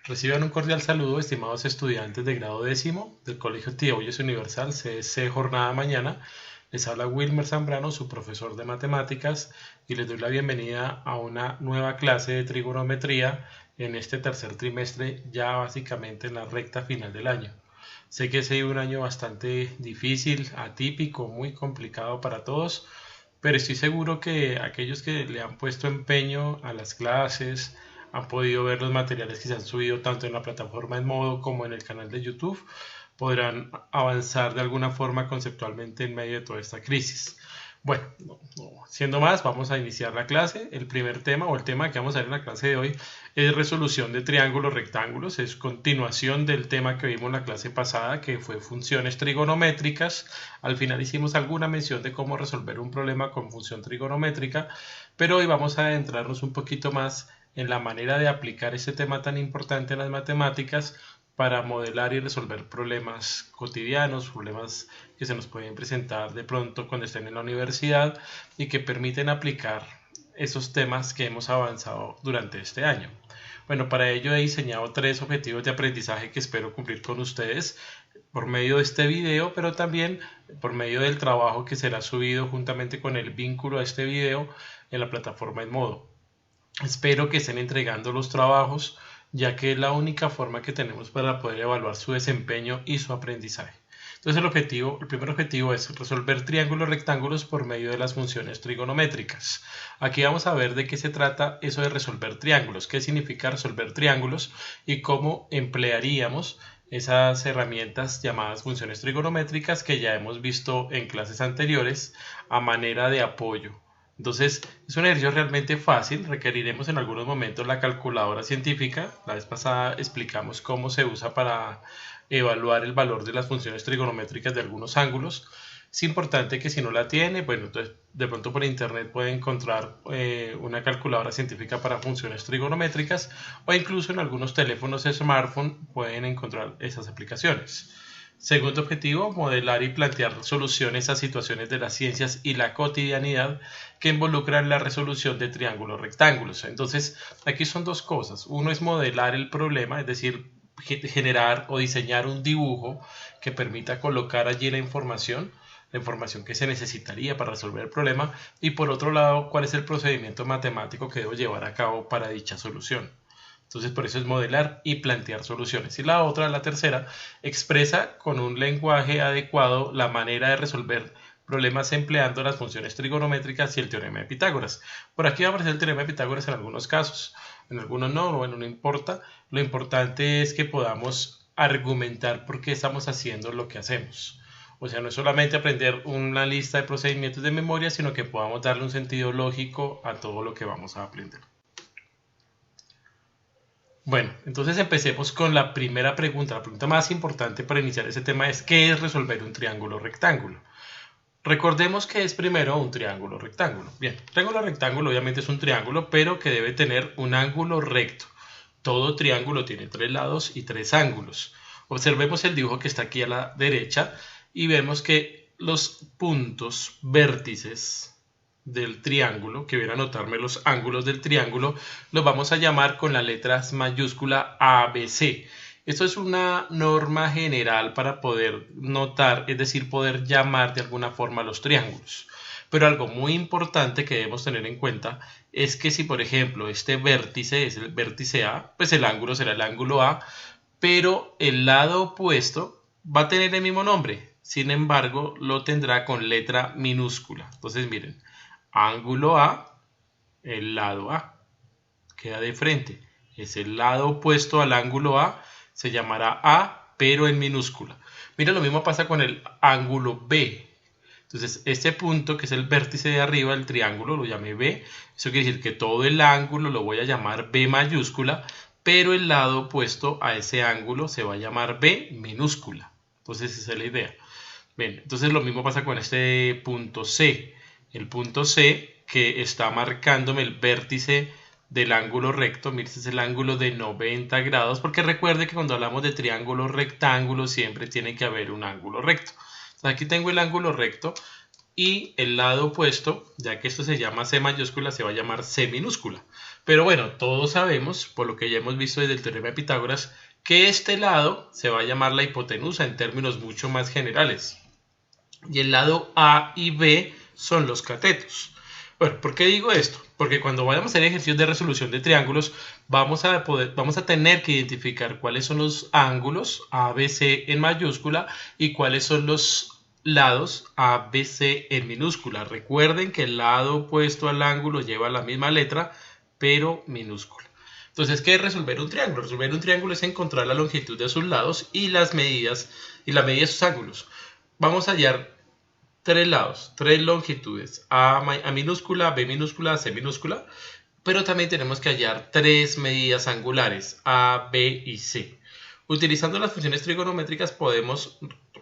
Reciban un cordial saludo, estimados estudiantes de grado décimo del Colegio Tía Hoyos Universal, CSC Jornada Mañana. Les habla Wilmer Zambrano, su profesor de matemáticas, y les doy la bienvenida a una nueva clase de trigonometría en este tercer trimestre, ya básicamente en la recta final del año. Sé que ha sido un año bastante difícil, atípico, muy complicado para todos, pero estoy seguro que aquellos que le han puesto empeño a las clases, han podido ver los materiales que se han subido tanto en la plataforma en modo como en el canal de YouTube, podrán avanzar de alguna forma conceptualmente en medio de toda esta crisis. Bueno, siendo más, vamos a iniciar la clase. El primer tema o el tema que vamos a ver en la clase de hoy es resolución de triángulos rectángulos. Es continuación del tema que vimos en la clase pasada, que fue funciones trigonométricas. Al final hicimos alguna mención de cómo resolver un problema con función trigonométrica, pero hoy vamos a adentrarnos un poquito más en la manera de aplicar este tema tan importante en las matemáticas para modelar y resolver problemas cotidianos, problemas que se nos pueden presentar de pronto cuando estén en la universidad y que permiten aplicar esos temas que hemos avanzado durante este año. Bueno, para ello he diseñado 3 objetivos de aprendizaje que espero cumplir con ustedes por medio de este video, pero también por medio del trabajo que será subido juntamente con el vínculo a este video en la plataforma Edmodo. Espero que estén entregando los trabajos, ya que es la única forma que tenemos para poder evaluar su desempeño y su aprendizaje. Entonces el primer objetivo es resolver triángulos rectángulos por medio de las funciones trigonométricas. Aquí vamos a ver de qué se trata eso de resolver triángulos, qué significa resolver triángulos y cómo emplearíamos esas herramientas llamadas funciones trigonométricas que ya hemos visto en clases anteriores a manera de apoyo. Entonces, es un ejercicio realmente fácil, requeriremos en algunos momentos la calculadora científica. La vez pasada explicamos cómo se usa para evaluar el valor de las funciones trigonométricas de algunos ángulos. Es importante que si no la tiene, bueno, entonces de pronto por internet puede encontrar una calculadora científica para funciones trigonométricas o incluso en algunos teléfonos smartphone pueden encontrar esas aplicaciones. Segundo objetivo, modelar y plantear soluciones a situaciones de las ciencias y la cotidianidad que involucran la resolución de triángulos rectángulos. Entonces, aquí son dos cosas. Uno es modelar el problema, es decir, generar o diseñar un dibujo que permita colocar allí la información que se necesitaría para resolver el problema, y por otro lado, cuál es el procedimiento matemático que debo llevar a cabo para dicha solución. Entonces, por eso es modelar y plantear soluciones. Y la otra, la tercera, expresa con un lenguaje adecuado la manera de resolver problemas empleando las funciones trigonométricas y el teorema de Pitágoras. Por aquí va a aparecer el teorema de Pitágoras en algunos casos, en algunos no, bueno, no importa. Lo importante es que podamos argumentar por qué estamos haciendo lo que hacemos. O sea, no es solamente aprender una lista de procedimientos de memoria, sino que podamos darle un sentido lógico a todo lo que vamos a aprender. Bueno, entonces empecemos con la primera pregunta. La pregunta más importante para iniciar ese tema es: ¿qué es resolver un triángulo rectángulo? Recordemos que es primero un triángulo rectángulo. Bien, triángulo rectángulo obviamente es un triángulo, pero que debe tener un ángulo recto. Todo triángulo tiene 3 lados y 3 ángulos. Observemos el dibujo que está aquí a la derecha y vemos que los puntos vértices del triángulo, que viene a anotarme los ángulos del triángulo, los vamos a llamar con la letra mayúscula ABC. Esto es una norma general para poder notar, es decir, poder llamar de alguna forma los triángulos. Pero algo muy importante que debemos tener en cuenta es que si, por ejemplo, este vértice es el vértice A, pues el ángulo será el ángulo A, pero el lado opuesto va a tener el mismo nombre. Sin embargo, lo tendrá con letra minúscula. Entonces, miren, ángulo A, el lado A, queda de frente. Es el lado opuesto al ángulo A, se llamará A, pero en minúscula. Mira, lo mismo pasa con el ángulo B. Entonces, este punto, que es el vértice de arriba del triángulo, lo llamé B. Eso quiere decir que todo el ángulo lo voy a llamar B mayúscula, pero el lado opuesto a ese ángulo se va a llamar B minúscula. Entonces, esa es la idea. Bien, entonces lo mismo pasa con este punto C. El punto C, que está marcándome el vértice del ángulo recto, mire, este es el ángulo de 90 grados, porque recuerde que cuando hablamos de triángulos rectángulos siempre tiene que haber un ángulo recto. Entonces aquí tengo el ángulo recto y el lado opuesto, ya que esto se llama C mayúscula, se va a llamar C minúscula. Pero bueno, todos sabemos, por lo que ya hemos visto desde el teorema de Pitágoras, que este lado se va a llamar la hipotenusa en términos mucho más generales. Y el lado A y B son los catetos. Bueno, ¿por qué digo esto? Porque cuando vayamos a hacer ejercicios de resolución de triángulos, vamos a tener que identificar cuáles son los ángulos ABC en mayúscula y cuáles son los lados ABC en minúscula. Recuerden que el lado opuesto al ángulo lleva la misma letra, pero minúscula. Entonces, ¿qué es resolver un triángulo? Resolver un triángulo es encontrar la longitud de sus lados y las medidas y la medida de sus ángulos. Vamos a hallar tres lados, tres longitudes, A minúscula, B minúscula, C minúscula, pero también tenemos que hallar tres medidas angulares, A, B y C. Utilizando las funciones trigonométricas podemos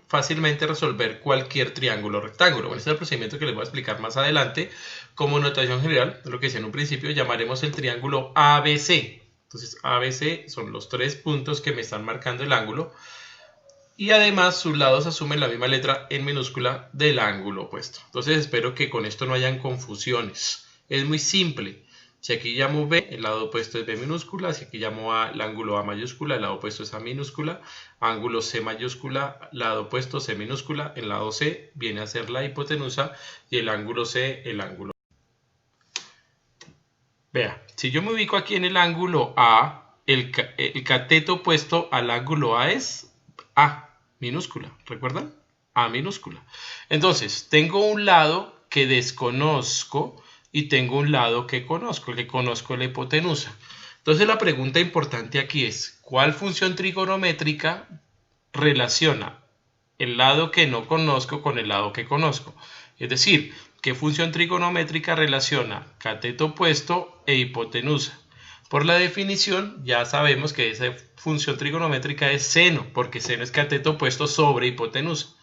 fácilmente resolver cualquier triángulo o rectángulo. Bueno, este es el procedimiento que les voy a explicar más adelante. Como notación general, lo que decía en un principio, llamaremos el triángulo ABC. Entonces, ABC son los tres puntos que me están marcando el ángulo. Y además sus lados asumen la misma letra en minúscula del ángulo opuesto. Entonces espero que con esto no hayan confusiones. Es muy simple. Si aquí llamo B, el lado opuesto es B minúscula. Si aquí llamo A, el ángulo A mayúscula, el lado opuesto es A minúscula. Ángulo C mayúscula, lado opuesto C minúscula. El lado C viene a ser la hipotenusa y el ángulo C, el ángulo. Vea, si yo me ubico aquí en el ángulo A, el cateto opuesto al ángulo A es A minúscula, ¿recuerdan? A minúscula. Entonces, tengo un lado que desconozco y tengo un lado que conozco. El que conozco es la hipotenusa. Entonces, la pregunta importante aquí es, ¿cuál función trigonométrica relaciona el lado que no conozco con el lado que conozco? Es decir, ¿qué función trigonométrica relaciona cateto opuesto e hipotenusa? Por la definición ya sabemos que esa función trigonométrica es seno, porque seno es cateto opuesto sobre hipotenusa.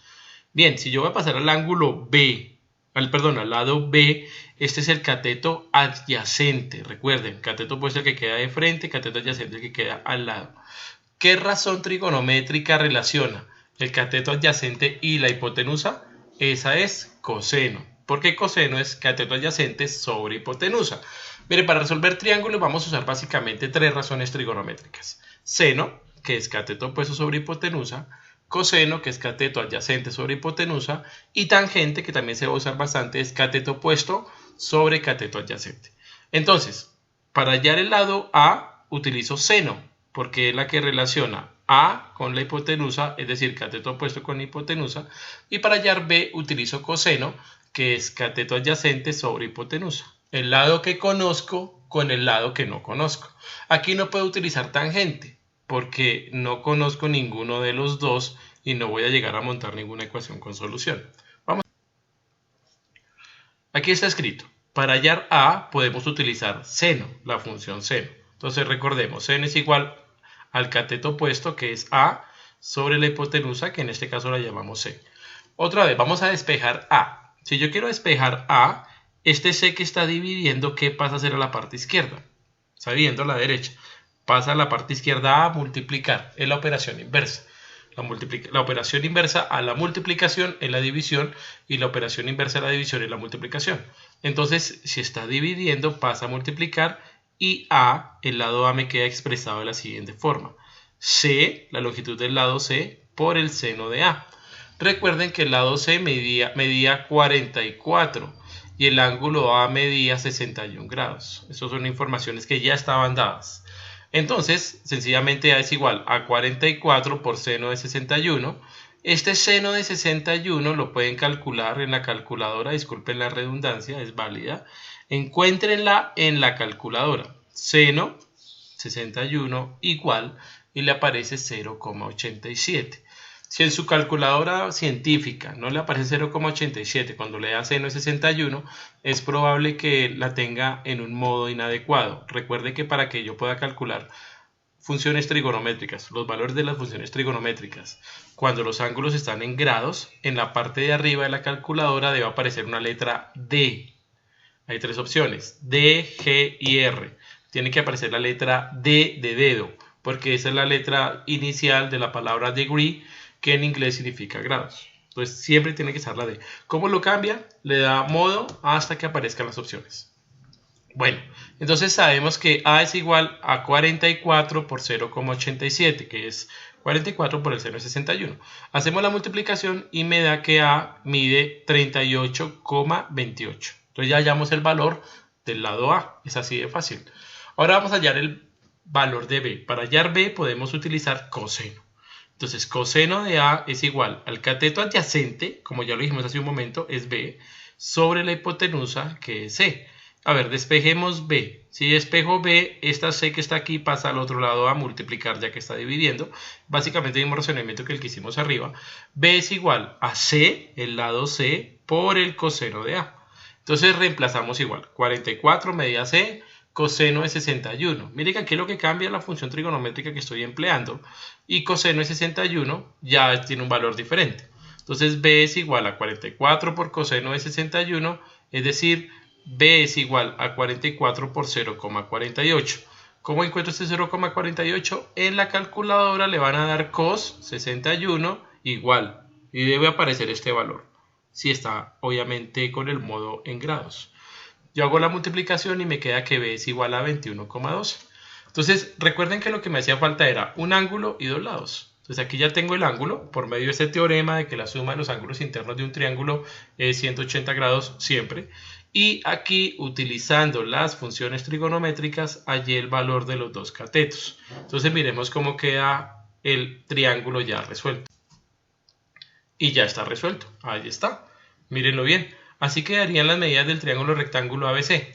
Bien, si yo voy a pasar al ángulo B, al lado B, este es el cateto adyacente. Recuerden, cateto opuesto es el que queda de frente, cateto adyacente el que queda al lado. ¿Qué razón trigonométrica relaciona el cateto adyacente y la hipotenusa? Esa es coseno, porque coseno es cateto adyacente sobre hipotenusa. Mire, para resolver triángulos vamos a usar básicamente tres razones trigonométricas. Seno, que es cateto opuesto sobre hipotenusa, coseno, que es cateto adyacente sobre hipotenusa, y tangente, que también se va a usar bastante, es cateto opuesto sobre cateto adyacente. Entonces, para hallar el lado A, utilizo seno, porque es la que relaciona A con la hipotenusa, es decir, cateto opuesto con hipotenusa, y para hallar B utilizo coseno, que es cateto adyacente sobre hipotenusa. El lado que conozco con el lado que no conozco. Aquí no puedo utilizar tangente, porque no conozco ninguno de los dos y no voy a llegar a montar ninguna ecuación con solución. Vamos. Aquí está escrito, para hallar A podemos utilizar seno, la función seno. Entonces recordemos, seno es igual al cateto opuesto, que es A, sobre la hipotenusa, que en este caso la llamamos C. Otra vez, vamos a despejar A. Si yo quiero despejar A, este C que está dividiendo, ¿qué pasa a hacer a la parte izquierda? Está dividiendo a la derecha. Pasa a la parte izquierda a multiplicar. Es la operación inversa. La operación inversa a la multiplicación es la división y la operación inversa a la división es la multiplicación. Entonces, si está dividiendo, pasa a multiplicar y A, el lado A me queda expresado de la siguiente forma. C, la longitud del lado C, por el seno de A. Recuerden que el lado C medía 44 y el ángulo A medía 61 grados. Esas son informaciones que ya estaban dadas. Entonces, sencillamente A es igual a 44 por seno de 61. Este seno de 61 lo pueden calcular en la calculadora, disculpen la redundancia, es válida. Encuéntrenla en la calculadora. Seno 61 igual y le aparece 0,87. Si en su calculadora científica no le aparece 0,87 cuando le da seno de 61, es probable que la tenga en un modo inadecuado. Recuerde que para que yo pueda calcular funciones trigonométricas, los valores de las funciones trigonométricas, cuando los ángulos están en grados, en la parte de arriba de la calculadora debe aparecer una letra D. Hay tres opciones, D, G y R. Tiene que aparecer la letra D de dedo, porque esa es la letra inicial de la palabra degree, que en inglés significa grados. Entonces siempre tiene que estar la D. ¿Cómo lo cambia? Le da modo hasta que aparezcan las opciones. Bueno, entonces sabemos que A es igual a 44 por 0,87, que es 44 por el seno de 61. Hacemos la multiplicación y me da que A mide 38,28. Entonces ya hallamos el valor del lado A. Es así de fácil. Ahora vamos a hallar el valor de B. Para hallar B podemos utilizar coseno. Entonces coseno de A es igual al cateto adyacente, como ya lo dijimos hace un momento, es B, sobre la hipotenusa, que es C. A ver, despejemos B. Si despejo B, esta C que está aquí pasa al otro lado a multiplicar ya que está dividiendo. Básicamente el mismo razonamiento que el que hicimos arriba. B es igual a C, el lado C, por el coseno de A. Entonces reemplazamos igual. 44 medida C, coseno de 61. Miren que aquí lo que cambia es la función trigonométrica que estoy empleando. Y coseno de 61 ya tiene un valor diferente. Entonces B es igual a 44 por coseno de 61, es decir, B es igual a 44 por 0,48. ¿Cómo encuentro este 0,48? En la calculadora le van a dar cos 61 igual. Y debe aparecer este valor. Si está obviamente con el modo en grados. Yo hago la multiplicación y me queda que B es igual a 21,12. Entonces recuerden que lo que me hacía falta era un ángulo y dos lados. Entonces aquí ya tengo el ángulo por medio de este teorema de que la suma de los ángulos internos de un triángulo es 180 grados siempre. Y aquí, utilizando las funciones trigonométricas, hallé el valor de los dos catetos. Entonces miremos cómo queda el triángulo ya resuelto. Y ya está resuelto. Ahí está. Mírenlo bien. Así quedarían las medidas del triángulo rectángulo ABC.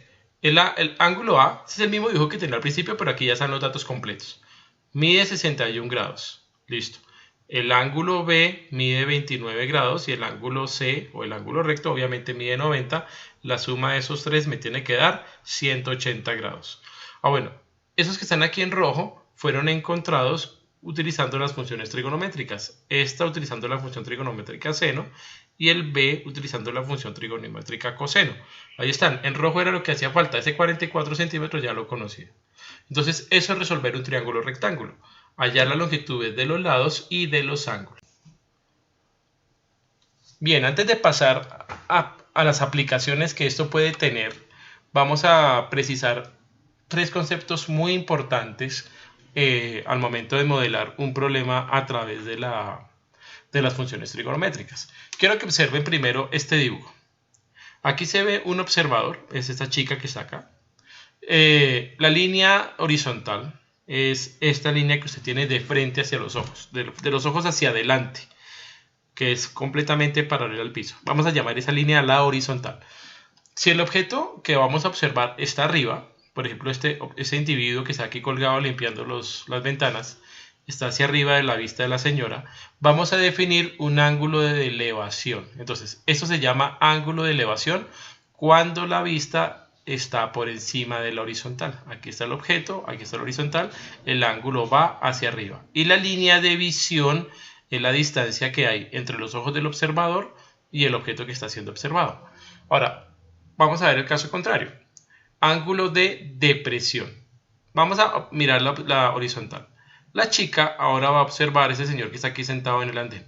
El ángulo A es el mismo dibujo que tenía al principio, pero aquí ya están los datos completos. Mide 61 grados. Listo. El ángulo B mide 29 grados y el ángulo C, o el ángulo recto, obviamente mide 90. La suma de esos tres me tiene que dar 180 grados. Bueno, esos que están aquí en rojo fueron encontrados utilizando las funciones trigonométricas. Esta utilizando la función trigonométrica seno y el B utilizando la función trigonométrica coseno. Ahí están. En rojo era lo que hacía falta. Ese 44 centímetros ya lo conocía. Entonces eso es resolver un triángulo rectángulo. Hallar las longitudes de los lados y de los ángulos. Bien, antes de pasar a las aplicaciones que esto puede tener, vamos a precisar tres conceptos muy importantes al momento de modelar un problema a través de las funciones trigonométricas. Quiero que observen primero este dibujo. Aquí se ve un observador, es esta chica que está acá. La línea horizontal es esta línea que usted tiene de frente hacia los ojos, de los ojos hacia adelante, que es completamente paralela al piso. Vamos a llamar esa línea la horizontal. Si el objeto que vamos a observar está arriba, por ejemplo este individuo que está aquí colgado limpiando las ventanas, está hacia arriba de la vista de la señora, vamos a definir un ángulo de elevación. Entonces, esto se llama ángulo de elevación cuando la vista está por encima de la horizontal. Aquí está el objeto, aquí está la horizontal, el ángulo va hacia arriba. Y la línea de visión es la distancia que hay entre los ojos del observador y el objeto que está siendo observado. Ahora, vamos a ver el caso contrario. Ángulo de depresión. Vamos a mirar la horizontal. La chica ahora va a observar a ese señor que está aquí sentado en el andén.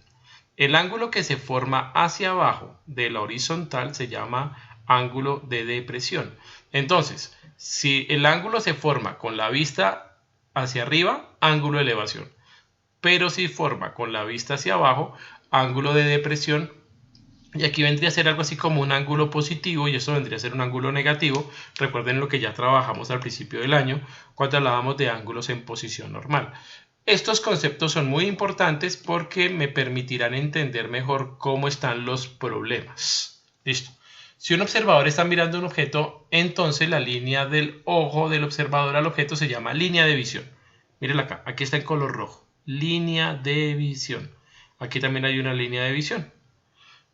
El ángulo que se forma hacia abajo de la horizontal se llama ángulo de depresión. Entonces, si el ángulo se forma con la vista hacia arriba, ángulo de elevación. Pero si forma con la vista hacia abajo, ángulo de depresión. Y aquí vendría a ser algo así como un ángulo positivo y esto vendría a ser un ángulo negativo. Recuerden lo que ya trabajamos al principio del año cuando hablábamos de ángulos en posición normal. Estos conceptos son muy importantes porque me permitirán entender mejor cómo están los problemas. Listo. Si un observador está mirando un objeto, entonces la línea del ojo del observador al objeto se llama línea de visión. Mírenla acá, aquí está en color rojo. Línea de visión. Aquí también hay una línea de visión.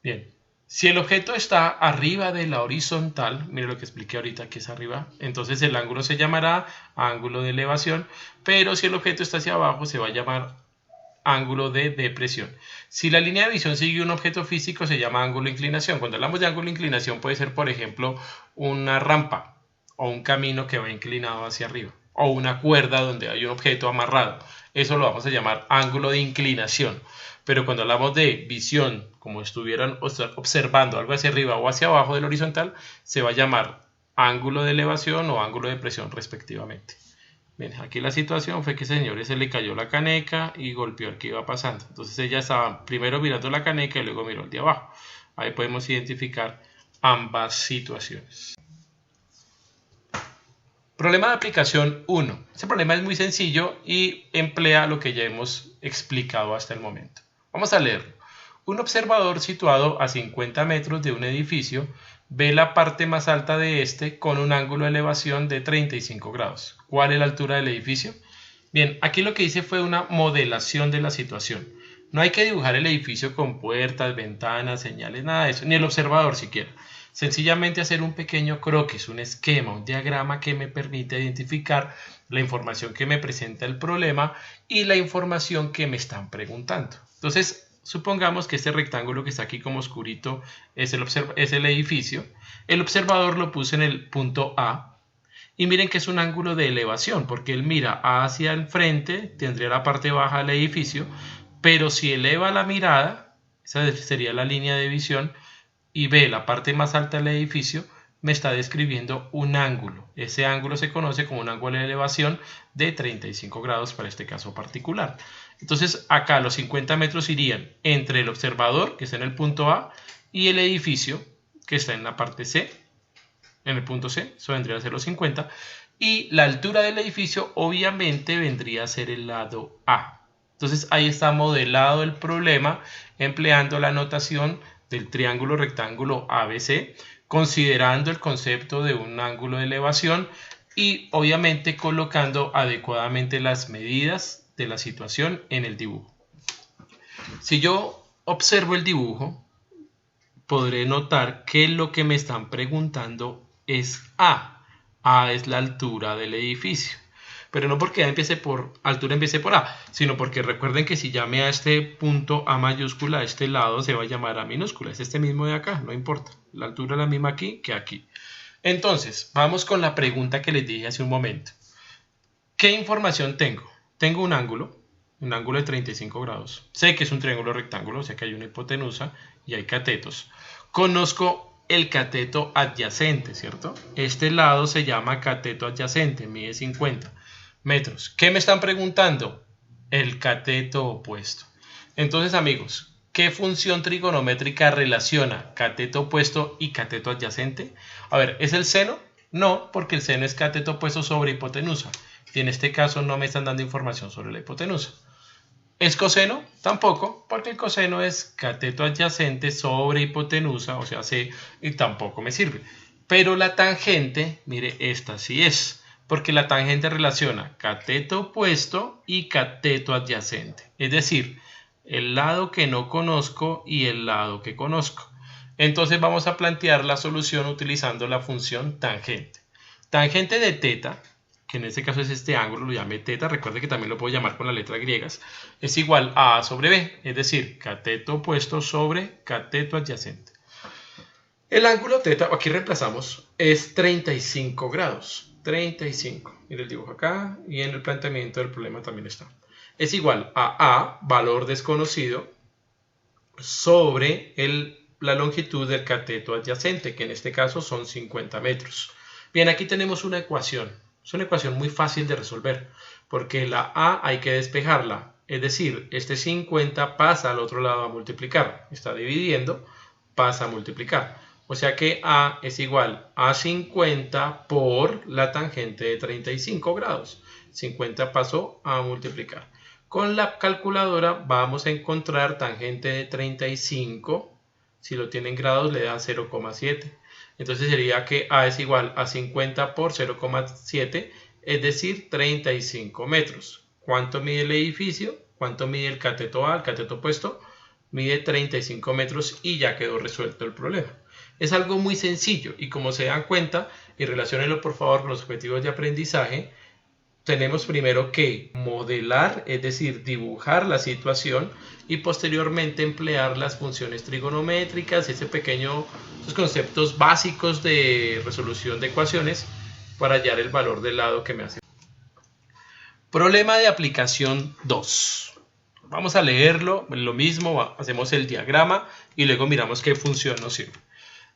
Bien, si el objeto está arriba de la horizontal, mire lo que expliqué ahorita que es arriba, entonces el ángulo se llamará ángulo de elevación, pero si el objeto está hacia abajo se va a llamar ángulo de depresión. Si la línea de visión sigue un objeto físico se llama ángulo de inclinación. Cuando hablamos de ángulo de inclinación puede ser, por ejemplo, una rampa o un camino que va inclinado hacia arriba o una cuerda donde hay un objeto amarrado. Eso lo vamos a llamar ángulo de inclinación. Pero cuando hablamos de visión, como estuvieran observando algo hacia arriba o hacia abajo del horizontal, se va a llamar ángulo de elevación o ángulo de presión respectivamente. Bien, aquí la situación fue que ese señor se le cayó la caneca y golpeó el que iba pasando. Entonces ella estaba primero mirando la caneca y luego miró el de abajo. Ahí podemos identificar ambas situaciones. Problema de aplicación 1. Este problema es muy sencillo y emplea lo que ya hemos explicado hasta el momento. Vamos a leerlo. Un observador situado a 50 metros de un edificio ve la parte más alta de este con un ángulo de elevación de 35 grados. ¿Cuál es la altura del edificio? Bien, aquí lo que hice fue una modelación de la situación. No hay que dibujar el edificio con puertas, ventanas, señales, nada de eso, ni el observador siquiera. Sencillamente hacer un pequeño croquis, un esquema, un diagrama que me permite identificar la información que me presenta el problema y la información que me están preguntando. Entonces, supongamos que este rectángulo que está aquí como oscurito es el edificio. El observador lo puse en el punto A. Y miren que es un ángulo de elevación, porque él mira hacia el frente, tendría la parte baja del edificio, pero si eleva la mirada, esa sería la línea de visión, y ve la parte más alta del edificio, me está describiendo un ángulo. Ese ángulo se conoce como un ángulo de elevación de 35 grados para este caso particular. Entonces acá los 50 metros irían entre el observador, que está en el punto A, y el edificio, que está en la parte C, en el punto C, eso vendría a ser los 50, y la altura del edificio obviamente vendría a ser el lado A. Entonces ahí está modelado el problema empleando la notación del triángulo rectángulo ABC, considerando el concepto de un ángulo de elevación y obviamente colocando adecuadamente las medidas de la situación en el dibujo. Si yo observo el dibujo, podré notar que lo que me están preguntando es A. A es la altura del edificio. Pero no porque altura empiece por A, sino porque recuerden que si llame a este punto A mayúscula, a este lado se va a llamar A minúscula. Es este mismo de acá, no importa. La altura es la misma aquí que aquí. Entonces, vamos con la pregunta que les dije hace un momento. ¿Qué información tengo? Tengo un ángulo de 35 grados. Sé que es un triángulo rectángulo, sé que hay una hipotenusa y hay catetos. Conozco el cateto adyacente, ¿cierto? Este lado se llama cateto adyacente, mide 50 metros. ¿Qué me están preguntando? El cateto opuesto. Entonces, amigos, ¿qué función trigonométrica relaciona cateto opuesto y cateto adyacente? A ver, ¿es el seno? No, porque el seno es cateto opuesto sobre hipotenusa. Y en este caso no me están dando información sobre la hipotenusa. ¿Es coseno? Tampoco, porque el coseno es cateto adyacente sobre hipotenusa, o sea, C, y tampoco me sirve. Pero la tangente, mire, esta sí es, porque la tangente relaciona cateto opuesto y cateto adyacente. Es decir, el lado que no conozco y el lado que conozco. Entonces vamos a plantear la solución utilizando la función tangente. Tangente de teta, que en este caso es este ángulo, lo llamé teta, recuerde que también lo puedo llamar con las letras griegas, es igual a A sobre B, es decir, cateto opuesto sobre cateto adyacente. El ángulo teta, aquí reemplazamos, es 35 grados, 35, mire el dibujo acá y en el planteamiento del problema también está. Es igual a valor desconocido, sobre la longitud del cateto adyacente, que en este caso son 50 metros. Bien, aquí tenemos una ecuación. Es una ecuación muy fácil de resolver, porque la A hay que despejarla, es decir, este 50 pasa al otro lado a multiplicar, está dividiendo, pasa a multiplicar. O sea que A es igual a 50 por la tangente de 35 grados. 50 pasó a multiplicar. Con la calculadora vamos a encontrar tangente de 35, si lo tienen grados le da 0,7. Entonces sería que A es igual a 50 por 0,7, es decir, 35 metros. ¿Cuánto mide el edificio? ¿Cuánto mide el cateto A, el cateto opuesto? Mide 35 metros y ya quedó resuelto el problema. Es algo muy sencillo y como se dan cuenta, y relaciónenlo por favor con los objetivos de aprendizaje, tenemos primero que modelar, es decir, dibujar la situación y posteriormente emplear las funciones trigonométricas, esos conceptos básicos de resolución de ecuaciones para hallar el valor del lado que me hace. Problema de aplicación 2. Vamos a leerlo, lo mismo, hacemos el diagrama y luego miramos qué función nos sirve.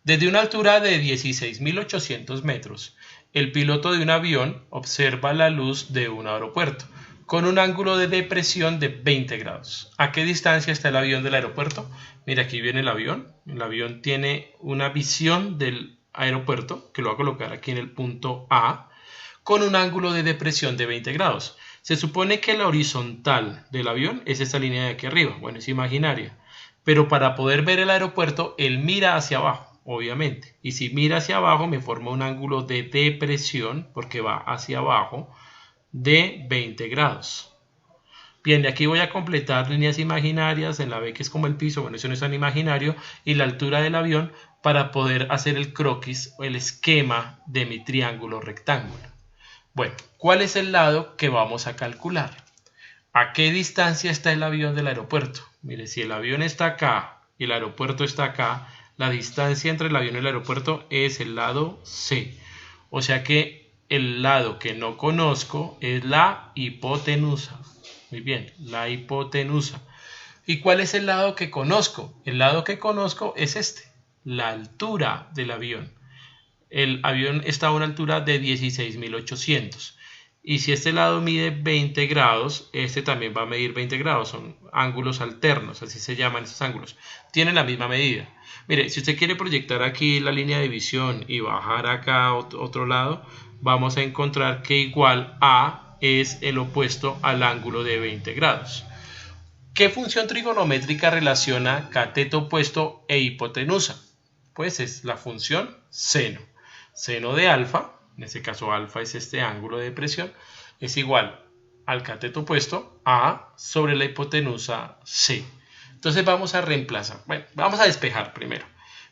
Desde una altura de 16.800 metros, el piloto de un avión observa la luz de un aeropuerto con un ángulo de depresión de 20 grados. ¿A qué distancia está el avión del aeropuerto? Mira, aquí viene el avión. El avión tiene una visión del aeropuerto, que lo voy a colocar aquí en el punto A, con un ángulo de depresión de 20 grados. Se supone que la horizontal del avión es esta línea de aquí arriba. Bueno, es imaginaria. Pero para poder ver el aeropuerto, él mira hacia abajo, obviamente. Y si mira hacia abajo, me forma un ángulo de depresión, porque va hacia abajo, de 20 grados. Bien, de aquí voy a completar líneas imaginarias en la B, que es como el piso, bueno, eso no es tan imaginario, y la altura del avión para poder hacer el croquis o el esquema de mi triángulo rectángulo. Bueno, ¿cuál es el lado que vamos a calcular? ¿A qué distancia está el avión del aeropuerto? Mire, si el avión está acá y el aeropuerto está acá, la distancia entre el avión y el aeropuerto es el lado C. O sea que el lado que no conozco es la hipotenusa. Muy bien, la hipotenusa. ¿Y cuál es el lado que conozco? El lado que conozco es este, la altura del avión. El avión está a una altura de 16.800. Y si este lado mide 20 grados, este también va a medir 20 grados. Son ángulos alternos, así se llaman esos ángulos. Tienen la misma medida. Mire, si usted quiere proyectar aquí la línea de visión y bajar acá a otro lado, vamos a encontrar que igual a es el opuesto al ángulo de 20 grados. ¿Qué función trigonométrica relaciona cateto opuesto e hipotenusa? Pues es la función seno. Seno de alfa, en este caso alfa es este ángulo de depresión, es igual al cateto opuesto A sobre la hipotenusa C. Entonces vamos a reemplazar. Bueno, vamos a despejar primero.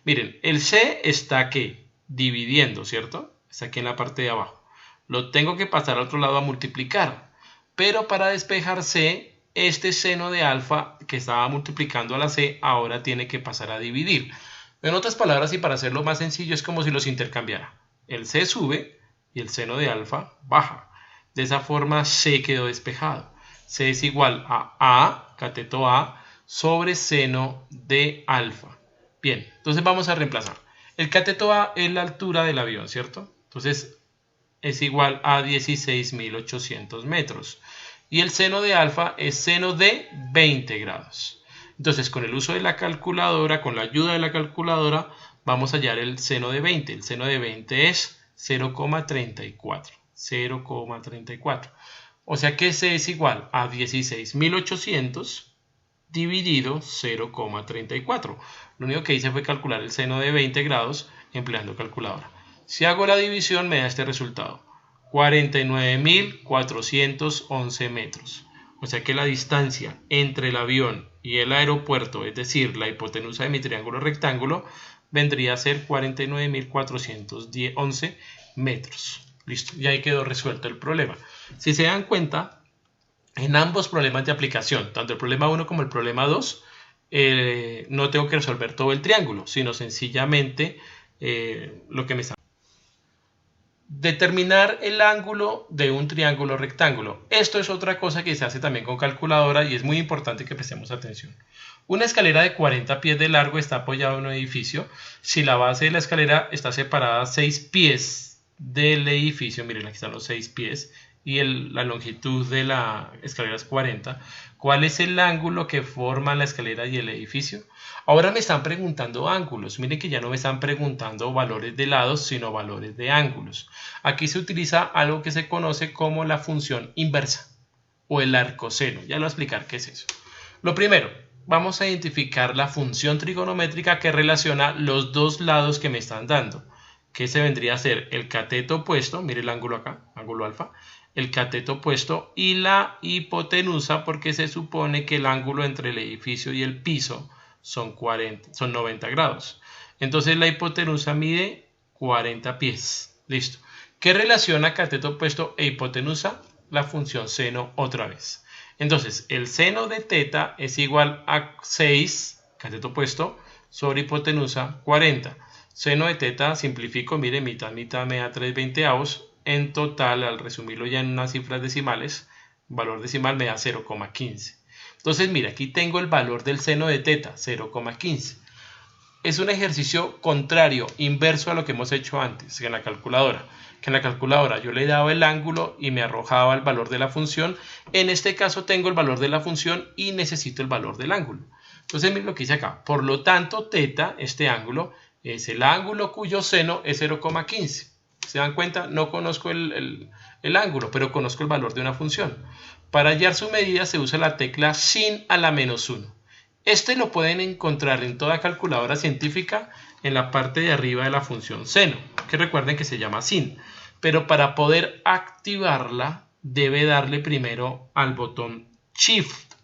Miren, el C está aquí dividiendo, ¿cierto? Está aquí en la parte de abajo. Lo tengo que pasar al otro lado a multiplicar. Pero para despejar C, este seno de alfa que estaba multiplicando a la C ahora tiene que pasar a dividir. En otras palabras, y para hacerlo más sencillo, es como si los intercambiara. El C sube y el seno de alfa baja. De esa forma C quedó despejado. C es igual a cateto A, sobre seno de alfa. Bien, entonces vamos a reemplazar. El cateto A es la altura del avión, ¿cierto? Entonces es igual a 16.800 metros. Y el seno de alfa es seno de 20 grados. Entonces, con el uso de la calculadora, con la ayuda de la calculadora, vamos a hallar el seno de 20. El seno de 20 es 0,34. 0,34. O sea que C es igual a 16.800 dividido 0,34. Lo único que hice fue calcular el seno de 20 grados empleando calculadora. Si hago la división me da este resultado. 49.411 metros. O sea que la distancia entre el avión y el aeropuerto, es decir, la hipotenusa de mi triángulo rectángulo, vendría a ser 49.411 metros. Listo, y ahí quedó resuelto el problema. Si se dan cuenta, en ambos problemas de aplicación, tanto el problema 1 como el problema 2, no tengo que resolver todo el triángulo, sino sencillamente lo que me está. Determinar el ángulo de un triángulo rectángulo. Esto es otra cosa que se hace también con calculadora y es muy importante que prestemos atención. Una escalera de 40 pies de largo está apoyada en un edificio. Si la base de la escalera está separada 6 pies del edificio, miren, aquí están los 6 pies, y la longitud de la escalera es 40. ¿Cuál es el ángulo que forma la escalera y el edificio? Ahora me están preguntando ángulos. Miren que ya no me están preguntando valores de lados, sino valores de ángulos. Aquí se utiliza algo que se conoce como la función inversa o el arcoseno. Ya lo voy a explicar qué es eso. Lo primero, vamos a identificar la función trigonométrica que relaciona los dos lados que me están dando. Que se vendría a ser el cateto opuesto, mire el ángulo acá, ángulo alfa, el cateto opuesto y la hipotenusa, porque se supone que el ángulo entre el edificio y el piso son 90 grados. Entonces la hipotenusa mide 40 pies. Listo. ¿Qué relaciona cateto opuesto e hipotenusa? La función seno otra vez. Entonces el seno de teta es igual a 6, cateto opuesto, sobre hipotenusa 40. Seno de teta, simplifico, mire, mitad me da 3/20. En total, al resumirlo ya en unas cifras decimales, valor decimal me da 0,15. Entonces, mira, aquí tengo el valor del seno de teta, 0,15. es un ejercicio contrario, inverso a lo que hemos hecho antes en la calculadora. Que en la calculadora yo le daba el ángulo y me arrojaba el valor de la función. En este caso tengo el valor de la función y necesito el valor del ángulo. Entonces miren lo que dice acá. Por lo tanto, teta, este ángulo, es el ángulo cuyo seno es 0,15. ¿Se dan cuenta? No conozco el ángulo, pero conozco el valor de una función. Para hallar su medida se usa la tecla sin a la menos 1. Este lo pueden encontrar en toda calculadora científica en la parte de arriba de la función seno, que recuerden que se llama sin. Pero para poder activarla debe darle primero al botón Shift.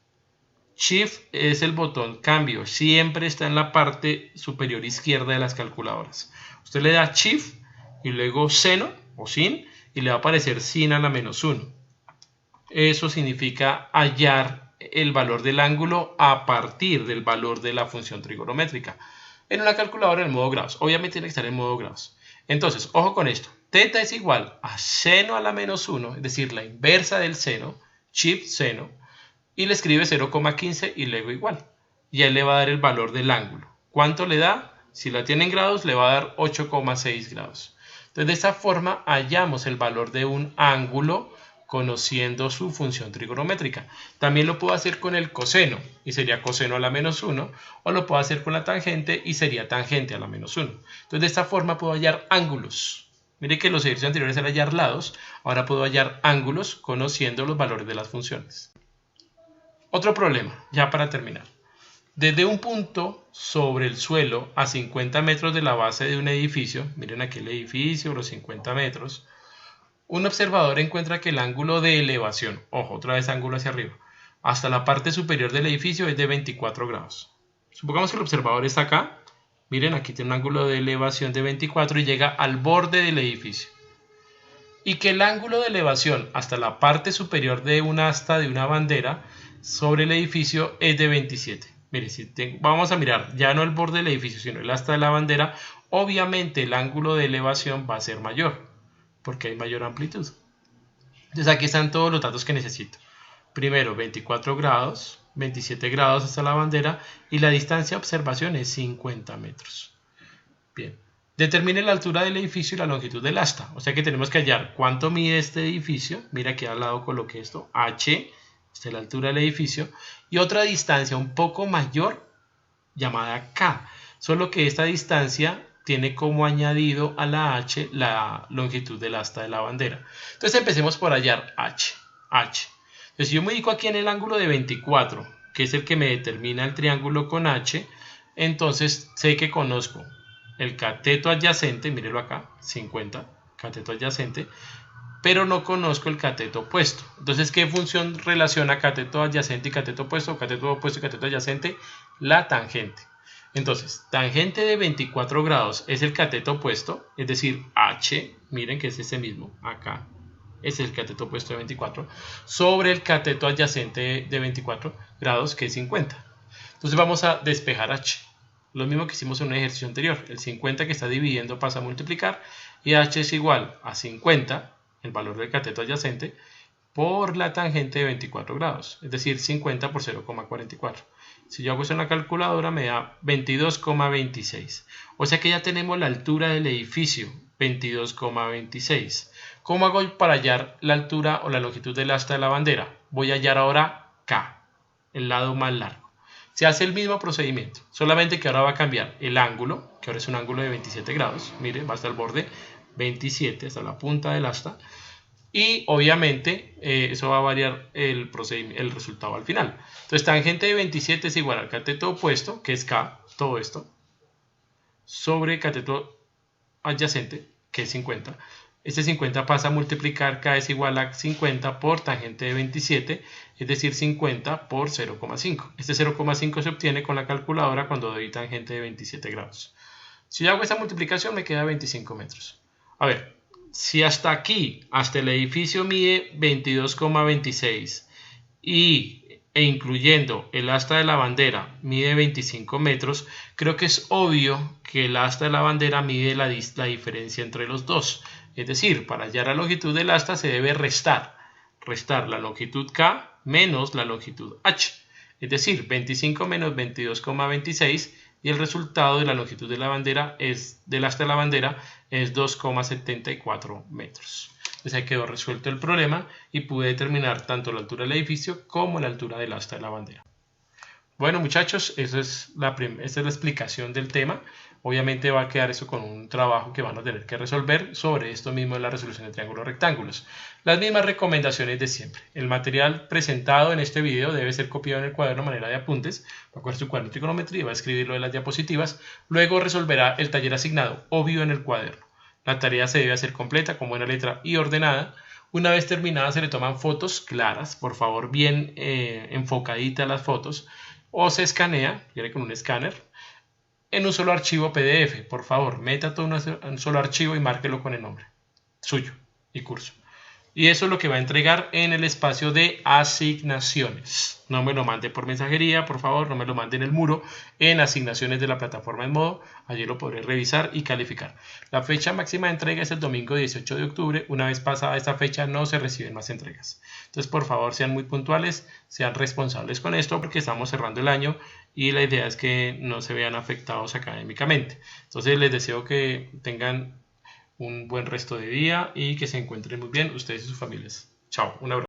Shift es el botón cambio, siempre está en la parte superior izquierda de las calculadoras. Usted le da Shift y luego seno o sin y le va a aparecer sin a la menos 1. Eso significa hallar el valor del ángulo a partir del valor de la función trigonométrica. En una calculadora en modo grados, obviamente tiene que estar en modo grados. Entonces, ojo con esto, teta es igual a seno a la menos 1, es decir, la inversa del seno, Shift seno, y le escribe 0,15 y luego igual. Y ahí le va a dar el valor del ángulo. ¿Cuánto le da? Si la tiene en grados, le va a dar 8,6 grados. Entonces, de esta forma hallamos el valor de un ángulo conociendo su función trigonométrica. También lo puedo hacer con el coseno y sería coseno a la menos 1, o lo puedo hacer con la tangente y sería tangente a la menos 1. Entonces de esta forma puedo hallar ángulos. Mire que los ejercicios anteriores eran hallar lados, ahora puedo hallar ángulos conociendo los valores de las funciones. Otro problema, ya para terminar. Desde un punto sobre el suelo a 50 metros de la base de un edificio, miren aquí el edificio, los 50 metros, un observador encuentra que el ángulo de elevación, ojo, otra vez ángulo hacia arriba, hasta la parte superior del edificio es de 24 grados. Supongamos que el observador está acá, miren, aquí tiene un ángulo de elevación de 24 y llega al borde del edificio. Y que el ángulo de elevación hasta la parte superior de un asta de una bandera sobre el edificio es de 27. Miren, vamos a mirar ya no el borde del edificio, sino el asta de la bandera, obviamente el ángulo de elevación va a ser mayor, porque hay mayor amplitud. Entonces aquí están todos los datos que necesito. Primero 24 grados, 27 grados hasta la bandera y la distancia de observación es 50 metros. Bien, determine la altura del edificio y la longitud del asta. O sea que tenemos que hallar cuánto mide este edificio. Mira aquí al lado coloqué esto, h, esta es la altura del edificio, y otra distancia un poco mayor llamada k. Solo que esta distancia tiene como añadido a la h la longitud del asta de la bandera. Entonces empecemos por hallar h. Entonces si yo me ubico aquí en el ángulo de 24, que es el que me determina el triángulo con h, entonces sé que conozco el cateto adyacente, mírenlo acá, 50, cateto adyacente, pero no conozco el cateto opuesto. Entonces, ¿qué función relaciona cateto adyacente y cateto opuesto? Cateto opuesto y cateto adyacente, la tangente. Entonces, tangente de 24 grados es el cateto opuesto, es decir, h, miren que es este mismo, acá, es el cateto opuesto de 24, sobre el cateto adyacente de 24 grados, que es 50. Entonces vamos a despejar h. Lo mismo que hicimos en un ejercicio anterior. El 50 que está dividiendo pasa a multiplicar y h es igual a 50, el valor del cateto adyacente, por la tangente de 24 grados, es decir, 50 por 0,44. Si yo hago eso en la calculadora me da 22,26. O sea que ya tenemos la altura del edificio, 22,26. ¿Cómo hago para hallar la altura o la longitud del asta de la bandera? Voy a hallar ahora K, el lado más largo. Se hace el mismo procedimiento, solamente que ahora va a cambiar el ángulo, que ahora es un ángulo de 27 grados. Miren, va hasta el borde 27, hasta la punta del asta. Y obviamente eso va a variar el resultado al final. Entonces tangente de 27 es igual al cateto opuesto, que es K, todo esto, sobre cateto adyacente, que es 50. Este 50 pasa a multiplicar, K es igual a 50 por tangente de 27, es decir, 50 por 0,5. Este 0,5 se obtiene con la calculadora cuando doy tangente de 27 grados. Si yo hago esta multiplicación me queda 25 metros. A ver, si hasta aquí, hasta el edificio mide 22,26 e incluyendo el asta de la bandera mide 25 metros, creo que es obvio que el asta de la bandera mide la diferencia entre los dos. Es decir, para hallar la longitud del asta se debe restar la longitud K menos la longitud H. Es decir, 25 menos 22,26 y el resultado de la longitud de la bandera del asta de la bandera es 2,74 metros. Entonces ahí quedó resuelto el problema y pude determinar tanto la altura del edificio como la altura del asta de la bandera. Bueno, muchachos, esa es la explicación del tema. Obviamente va a quedar eso con un trabajo que van a tener que resolver sobre esto mismo de la resolución de triángulos rectángulos. Las mismas recomendaciones de siempre. El material presentado en este video debe ser copiado en el cuaderno a manera de apuntes. Va a coger su cuaderno de trigonometría y va a escribir lo de las diapositivas. Luego resolverá el taller asignado, obvio, en el cuaderno. La tarea se debe hacer completa, con buena letra y ordenada. Una vez terminada se le toman fotos claras, por favor bien enfocaditas las fotos, o se escanea, viene con un escáner, en un solo archivo PDF. Por favor, meta todo en un solo archivo y márquelo con el nombre suyo y curso. Y eso es lo que va a entregar en el espacio de asignaciones. No me lo mande por mensajería, por favor, no me lo mande en el muro, en asignaciones de la plataforma Edmodo. Allí lo podré revisar y calificar. La fecha máxima de entrega es el domingo 18 de octubre. Una vez pasada esta fecha no se reciben más entregas. Entonces, por favor, sean muy puntuales, sean responsables con esto porque estamos cerrando el año y la idea es que no se vean afectados académicamente. Entonces, les deseo que tengan un buen resto de día y que se encuentren muy bien ustedes y sus familias. Chao, un abrazo.